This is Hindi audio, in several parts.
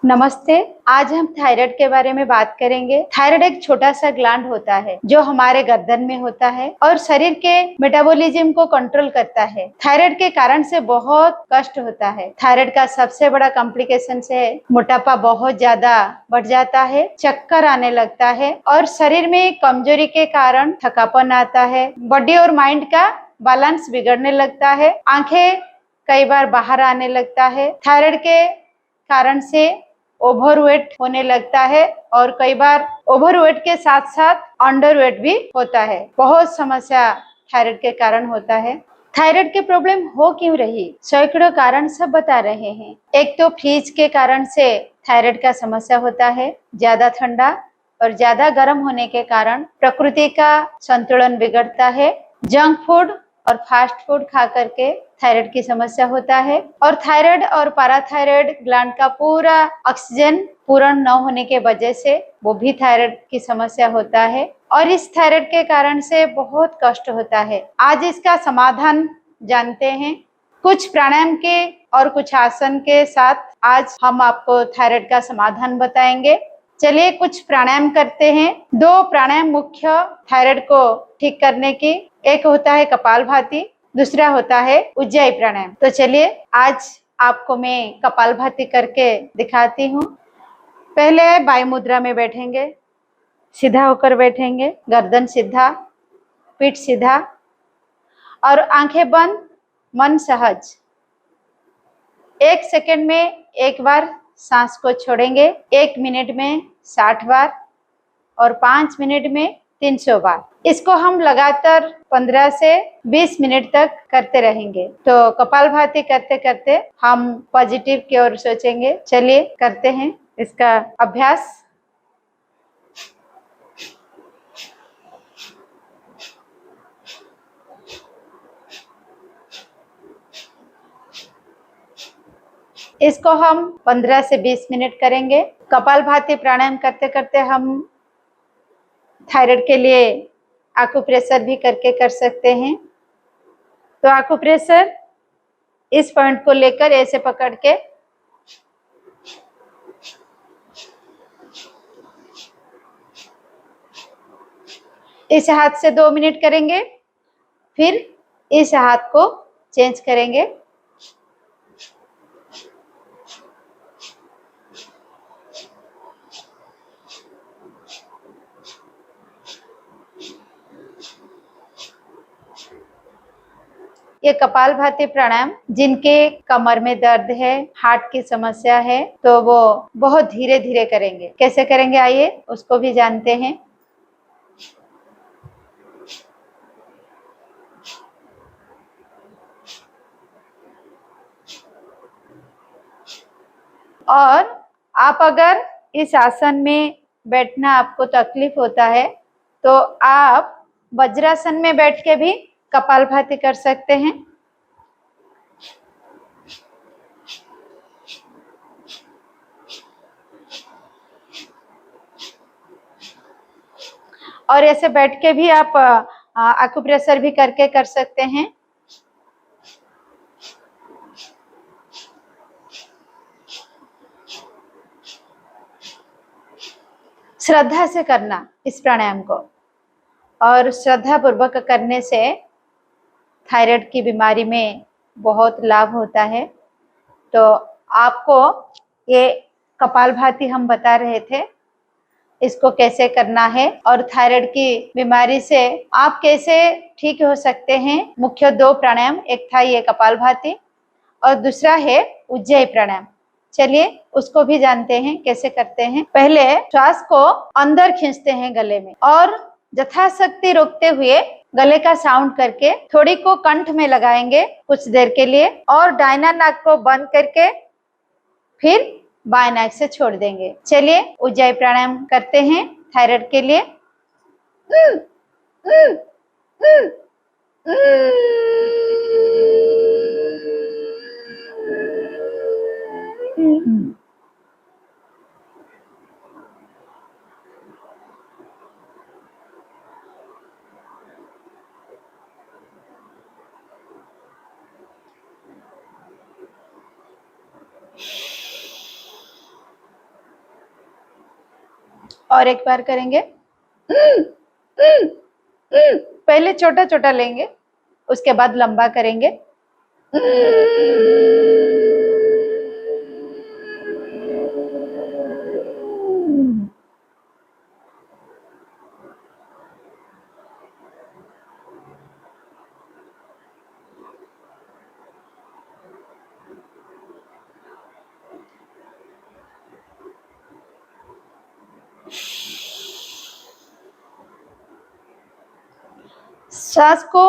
नमस्ते। आज हम थायराइड के बारे में बात करेंगे। थायराइड एक छोटा सा ग्लैंड होता है जो हमारे गर्दन में होता है और शरीर के मेटाबॉलिज्म को कंट्रोल करता है। थायराइड के कारण से बहुत कष्ट होता है। थायराइड का सबसे बड़ा कॉम्प्लिकेशन है मोटापा बहुत ज्यादा बढ़ जाता है, चक्कर आने लगता है और शरीर में कमजोरी के कारण थकापन आता है। बॉडी और माइंड का बैलेंस बिगड़ने लगता है। आंखें कई बार बाहर आने लगता है। थायराइड के कारण से ओवरवेट होने लगता है और कई बार ओवरवेट के साथ साथ अंडरवेट भी होता है। बहुत समस्या थायराइड के कारण होता है। थायराइड के प्रॉब्लम हो क्यों रही? सैकड़ों कारण सब बता रहे हैं। एक तो फ्रीज के कारण से थायराइड का समस्या होता है। ज्यादा ठंडा और ज्यादा गर्म होने के कारण प्रकृति का संतुलन बिगड़ता है। जंक फूड और फास्ट फूड खा करके थायराइड की समस्या होता है और थायराइड और पैराथायराइड ग्लैंड का पूरा ऑक्सीजन पूर्ण न होने के वजह से वो भी थायराइड की समस्या होता है और इस थायराइड के कारण से बहुत कष्ट होता है। आज इसका समाधान जानते हैं। कुछ प्राणायाम के और कुछ आसन के साथ आज हम आपको थायराइड का समाधान बताएंगे। चलिए कुछ प्राणायाम करते हैं। दो प्राणायाम मुख्य थायराइड को ठीक करने की, एक होता है कपालभाति, दूसरा होता है उज्जाई प्राणायाम। तो चलिए आज आपको मैं कपालभाति करके दिखाती हूँ। पहले वायु मुद्रा में बैठेंगे, सीधा होकर बैठेंगे, गर्दन सीधा, पीठ सीधा और आंखें बंद, मन सहज। 1 सेकंड में एक बार सांस को छोड़ेंगे, 1 मिनट में 60 बार और 5 मिनट में 300 बार। इसको हम लगातार 15 से 20 मिनट तक करते रहेंगे। तो कपालभाति करते करते हम पॉजिटिव की ओर सोचेंगे। चलिए करते हैं इसका अभ्यास। इसको हम 15 से 20 मिनट करेंगे। कपालभाति प्राणायाम करते करते हम थायराइड के लिए आकुप्रेशर भी करके कर सकते हैं। तो आकुप्रेशर इस पॉइंट को लेकर ऐसे पकड़ के इस हाथ से 2 मिनट करेंगे, फिर इस हाथ को चेंज करेंगे। ये कपालभाति प्राणायाम जिनके कमर में दर्द है, हार्ट की समस्या है, तो वो बहुत धीरे धीरे करेंगे। कैसे करेंगे आइए उसको भी जानते हैं। और आप अगर इस आसन में बैठना आपको तकलीफ होता है तो आप वज्रासन में बैठ के भी कपालभाति कर सकते हैं। और ऐसे बैठ के भी आप आकुप्रेशर भी करके कर सकते हैं। श्रद्धा से करना इस प्राणायाम को, और श्रद्धा पूर्वक करने से थायराइड की बीमारी में बहुत लाभ होता है। तो आपको ये कपालभाति हम बता रहे थे, इसको कैसे करना है और थायराइड की बीमारी से आप कैसे ठीक हो सकते हैं। मुख्य 2 प्राणायाम, एक था ये कपालभाति और दूसरा है उज्जाई प्राणायाम। चलिए उसको भी जानते हैं कैसे करते हैं। पहले श्वास को अंदर खींचते हैं गले में और यथाशक्ति रोकते हुए गले का साउंड करके थोड़ी को कंठ में लगाएंगे कुछ देर के लिए और दाहिना नाक को बंद करके फिर बाएं नाक से छोड़ देंगे। चलिए उज्जाई प्राणायाम करते हैं थायराइड के लिए। और एक बार करेंगे। पहले छोटा छोटा लेंगे, उसके बाद लंबा करेंगे। सांस को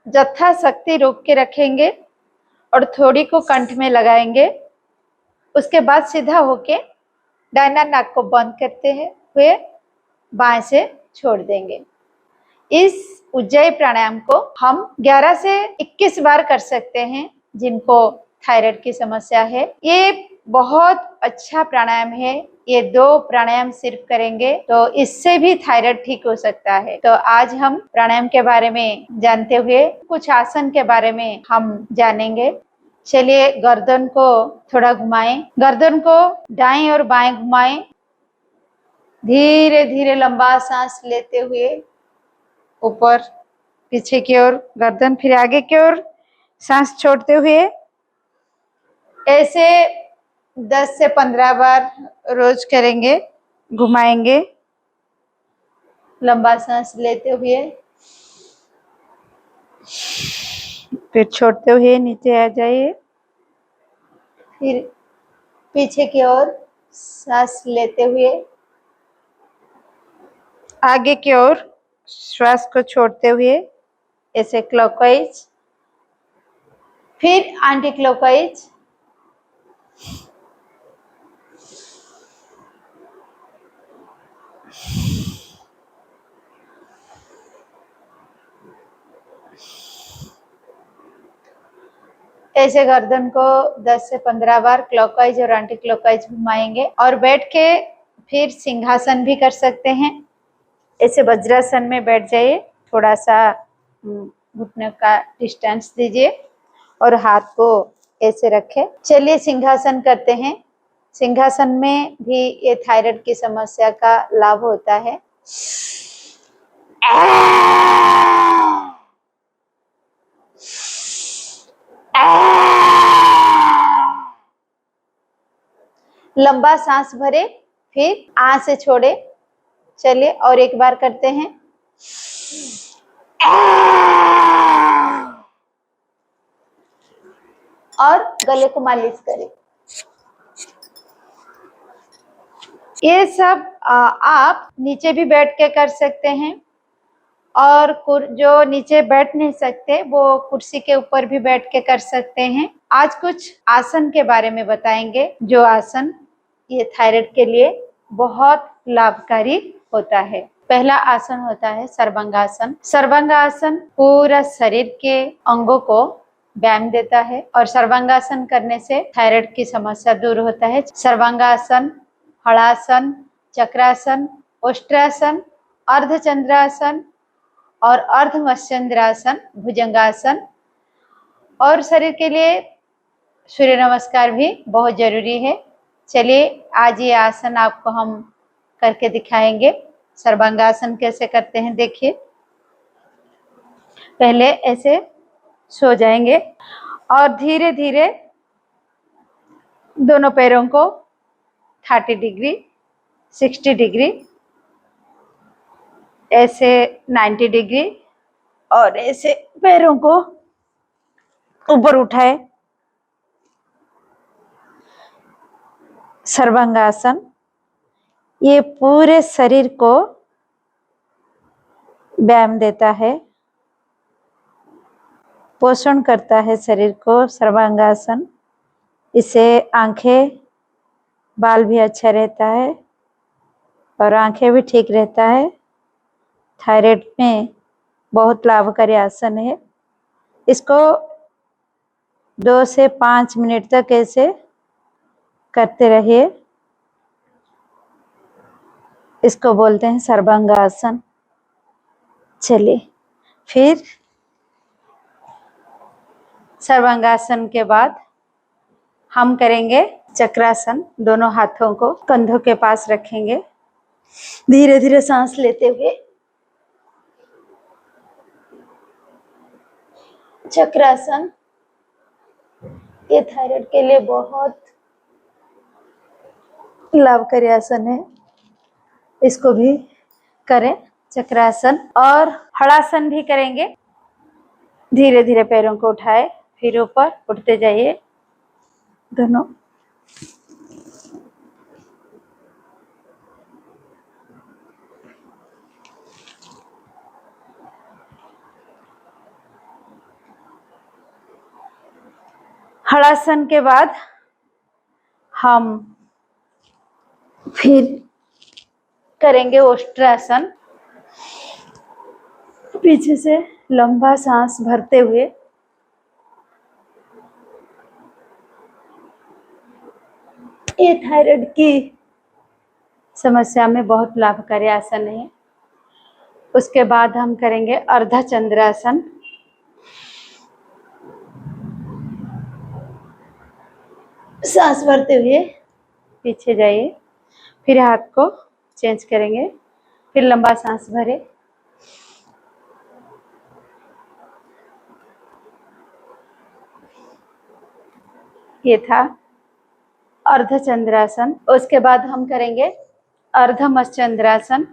यथाशक्ति रोक के रखेंगे और थोड़ी को कंठ में लगाएंगे। उसके बाद सीधा होके दाहिना नाक को बंद करते हुए बाएं से छोड़ देंगे। इस उज्जयी प्राणायाम को हम 11 से 21 बार कर सकते हैं जिनको थायराइड की समस्या है। ये बहुत अच्छा प्राणायाम है। ये 2 प्राणायाम सिर्फ करेंगे तो इससे भी थायराइड ठीक हो सकता है। तो आज हम प्राणायाम के बारे में जानते हुए कुछ आसन के बारे में हम जानेंगे। चलिए गर्दन को थोड़ा घुमाएं, गर्दन को दाएं और बाएं घुमाएं। धीरे धीरे लंबा सांस लेते हुए ऊपर पीछे की ओर गर्दन, फिर आगे की ओर सांस छोड़ते हुए ऐसे 10 से 15 बार रोज करेंगे। घुमाएंगे, लंबा सांस लेते हुए, फिर छोड़ते हुए नीचे आ जाइए। फिर पीछे की ओर सांस लेते हुए आगे की ओर श्वास को छोड़ते हुए ऐसे क्लॉकवाइज, फिर एंटी क्लॉकवाइज। ऐसे गर्दन को 10 से 15 बार क्लॉकवाइज और एंटी क्लॉकवाइज घुमाएंगे और बैठ के फिर सिंहासन भी कर सकते हैं। ऐसे वज्रासन में बैठ जाइए, थोड़ा सा घुटने का डिस्टेंस दीजिए और हाथ को ऐसे रखें। चलिए सिंहासन करते हैं। सिंहासन में भी ये थायराइड की समस्या का लाभ होता है। लंबा सांस भरे, फिर आ से छोड़े। चलिए और एक बार करते हैं। और गले को मालिश करें। ये सब आप नीचे भी बैठ के कर सकते हैं और जो नीचे बैठ नहीं सकते वो कुर्सी के ऊपर भी बैठ के कर सकते हैं। आज कुछ आसन के बारे में बताएंगे, जो आसन ये थायराइड के लिए बहुत लाभकारी होता है। पहला आसन होता है सर्वांगासन। सर्वांगासन पूरा शरीर के अंगों को व्यायाम देता है और सर्वांगासन करने से थायराइड की समस्या दूर होता है। सर्वांगासन, हलासन, चक्रासन, उष्ट्रासन, अर्धचंद्रासन और अर्धमत्स्येंद्रासन, भुजंगासन। और शरीर के लिए सूर्य नमस्कार भी बहुत जरूरी है। चलिए आज ये आसन आपको हम करके दिखाएंगे। सर्वांगासन कैसे करते हैं देखिए। पहले ऐसे सो जाएंगे और धीरे धीरे दोनों पैरों को 30 डिग्री, 60 डिग्री, ऐसे 90 डिग्री और ऐसे पैरों को ऊपर उठाए। सर्वांगासन ये पूरे शरीर को व्यायाम देता है, पोषण करता है शरीर को। सर्वांगासन इससे आंखें, बाल भी अच्छा रहता है और आंखें भी ठीक रहता है। थायराइड में बहुत लाभकारी आसन है। इसको 2 से 5 मिनट तक ऐसे करते रहिए। इसको बोलते हैं सर्वांगासन। चलिए फिर सर्वांगासन के बाद हम करेंगे चक्रासन। दोनों हाथों को कंधों के पास रखेंगे धीरे धीरे सांस लेते हुए चक्रासन, ये थायराइड के लिए बहुत लाभकारी आसन है, इसको भी करें। चक्रासन और हड़ासन भी करेंगे। धीरे धीरे पैरों को उठाए, फिर ऊपर उठते जाइए दोनों। हड़ासन के बाद हम फिर करेंगे ओष्ट्रासन। पीछे से लंबा सांस भरते हुए ये थायराइड की समस्या में बहुत लाभकारी आसन है। उसके बाद हम करेंगे अर्धचंद्रासन। सांस भरते हुए पीछे जाइए, फिर हाथ को चेंज करेंगे, फिर लंबा सांस भरे। ये था अर्धचंद्रासन। उसके बाद हम करेंगे अर्धमश्चंद्रासन।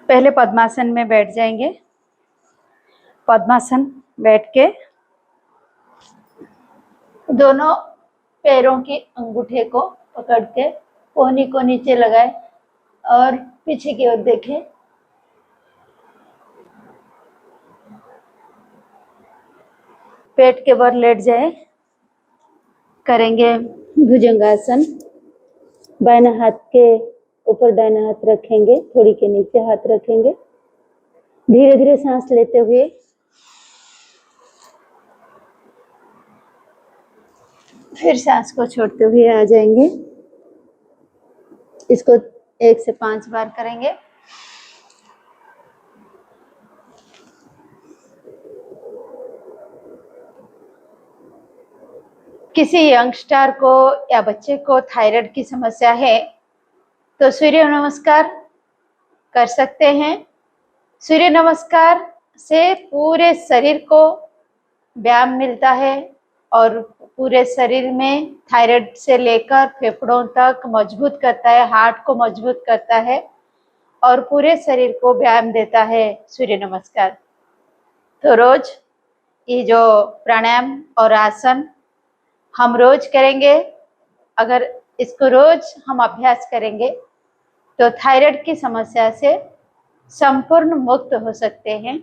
पहले पद्मासन में बैठ जाएंगे। पद्मासन बैठ के दोनों पैरों की अंगूठे को पकड़ के कोहनी को नीचे लगाए और पीछे की ओर देखें। पेट के बल लेट जाए। करेंगे भुजंगासन। बाएं हाथ के ऊपर दाहिना हाथ रखेंगे, थोड़ी के नीचे हाथ रखेंगे। धीरे धीरे सांस लेते हुए फिर सांस को छोड़ते हुए आ जाएंगे। इसको 1 से 5 बार करेंगे। किसी यंगस्टर को या बच्चे को थायराइड की समस्या है तो सूर्य नमस्कार कर सकते हैं। सूर्य नमस्कार से पूरे शरीर को व्यायाम मिलता है और पूरे शरीर में थायराइड से लेकर फेफड़ों तक मजबूत करता है, हार्ट को मजबूत करता है और पूरे शरीर को व्यायाम देता है सूर्य नमस्कार। तो रोज ये जो प्राणायाम और आसन हम रोज करेंगे। अगर इसको रोज हम अभ्यास करेंगे तो थायराइड की समस्या से संपूर्ण मुक्त हो सकते हैं।